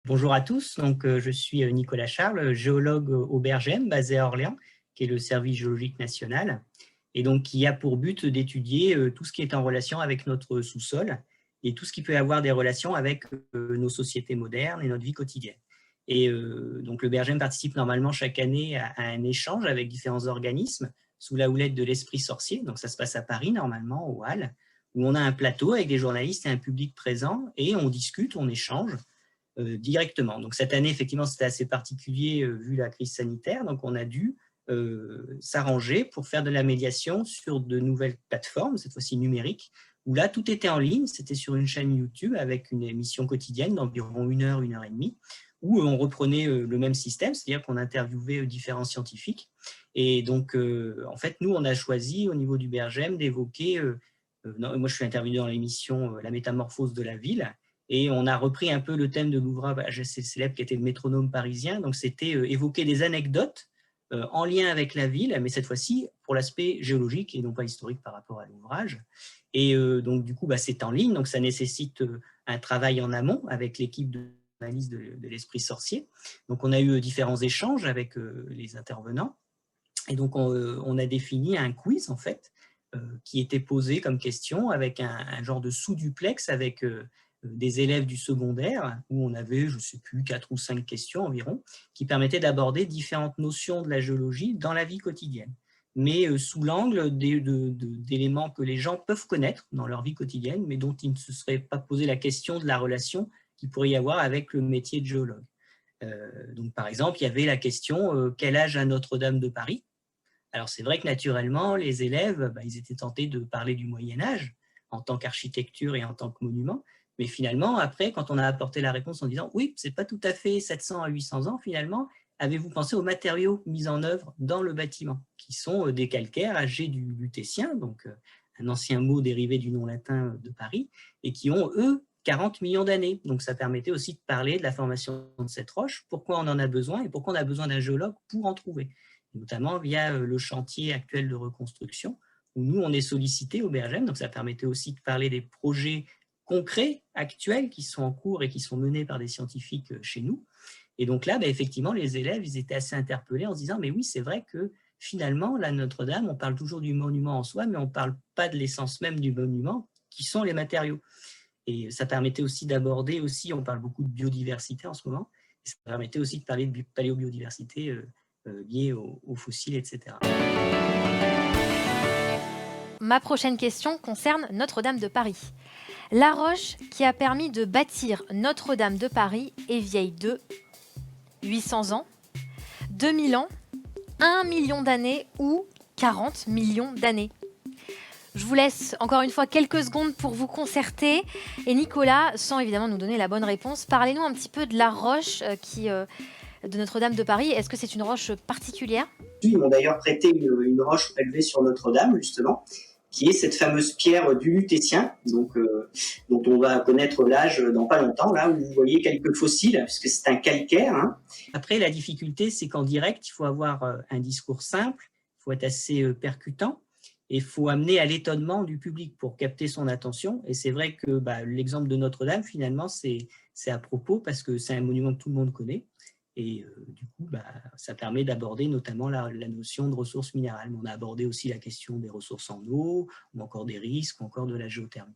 Bonjour à tous, je suis Nicolas Charles, géologue au Bergem, basé à Orléans, qui est le service géologique national, et donc qui a pour but d'étudier tout ce qui est en relation avec notre sous-sol et tout ce qui peut avoir des relations avec nos sociétés modernes et notre vie quotidienne. Et donc le Bergem participe normalement chaque année à un échange avec différents organismes sous la houlette de l'Esprit Sorcier. Donc ça se passe à Paris normalement, au Halles, où on a un plateau avec des journalistes et un public présent et on discute, on échange directement. Donc cette année, effectivement, c'était assez particulier vu la crise sanitaire. Donc on a dû s'arranger pour faire de la médiation sur de nouvelles plateformes, cette fois-ci numériques, où là, tout était en ligne. C'était sur une chaîne YouTube avec une émission quotidienne d'environ 1 heure et demie, où on reprenait le même système, c'est-à-dire qu'on interviewait différents scientifiques. Et donc, en fait, nous, on a choisi au niveau du Bergem d'évoquer, moi je suis intervenu dans l'émission La métamorphose de la ville, et on a repris un peu le thème de l'ouvrage assez célèbre qui était le métronome parisien. Donc, c'était évoquer des anecdotes en lien avec la ville, mais cette fois-ci pour l'aspect géologique et non pas historique par rapport à l'ouvrage. Et donc, du coup, c'est en ligne, donc ça nécessite un travail en amont avec l'équipe d'analyse de l'Esprit Sorcier. Donc, on a eu différents échanges avec les intervenants. Et donc, on a défini un quiz, en fait, qui était posé comme question avec un genre de sous-duplex avec des élèves du secondaire, où on avait, je ne sais plus, 4 ou 5 questions environ, qui permettaient d'aborder différentes notions de la géologie dans la vie quotidienne, mais sous l'angle d'éléments que les gens peuvent connaître dans leur vie quotidienne, mais dont ils ne se seraient pas posé la question de la relation qu'il pourrait y avoir avec le métier de géologue. Donc, par exemple, il y avait la question quel âge a Notre-Dame de Paris? Alors, c'est vrai que naturellement, les élèves, ils étaient tentés de parler du Moyen-Âge en tant qu'architecture et en tant que monument. Mais finalement, après, quand on a apporté la réponse en disant oui, c'est pas tout à fait 700 à 800 ans, finalement, avez-vous pensé aux matériaux mis en œuvre dans le bâtiment, qui sont des calcaires âgés du Lutétien, donc un ancien mot dérivé du nom latin de Paris, et qui ont, eux, 40 millions d'années. Donc, ça permettait aussi de parler de la formation de cette roche, pourquoi on en a besoin et pourquoi on a besoin d'un géologue pour en trouver, notamment via le chantier actuel de reconstruction, où nous, on est sollicité au Bergem. Donc, ça permettait aussi de parler des projets concrets, actuels, qui sont en cours et qui sont menés par des scientifiques chez nous. Et donc là, effectivement, les élèves, ils étaient assez interpellés en se disant, mais oui, c'est vrai que finalement, la Notre-Dame, on parle toujours du monument en soi, mais on ne parle pas de l'essence même du monument, qui sont les matériaux. Et ça permettait aussi d'aborder, on parle beaucoup de biodiversité en ce moment, et ça permettait aussi de parler de paléobiodiversité liée aux fossiles, etc. Ma prochaine question concerne Notre-Dame de Paris. La roche qui a permis de bâtir Notre-Dame de Paris est vieille de 800 ans, 2000 ans, 1 million d'années ou 40 millions d'années. Je vous laisse encore une fois quelques secondes pour vous concerter. Et Nicolas, sans évidemment nous donner la bonne réponse, parlez-nous un petit peu de la roche de Notre-Dame de Paris. Est-ce que c'est une roche particulière? Ils m'ont d'ailleurs prêté une roche prélevée sur Notre-Dame, justement, qui est cette fameuse pierre du Lutétien, dont on va connaître l'âge dans pas longtemps, là où vous voyez quelques fossiles, puisque c'est un calcaire. Hein. Après, la difficulté, c'est qu'en direct, il faut avoir un discours simple, il faut être assez percutant, et il faut amener à l'étonnement du public pour capter son attention. Et c'est vrai que l'exemple de Notre-Dame, finalement, c'est à propos, parce que c'est un monument que tout le monde connaît. Et du coup, ça permet d'aborder notamment la notion de ressources minérales. Mais on a abordé aussi la question des ressources en eau, ou encore des risques, ou encore de la géothermie.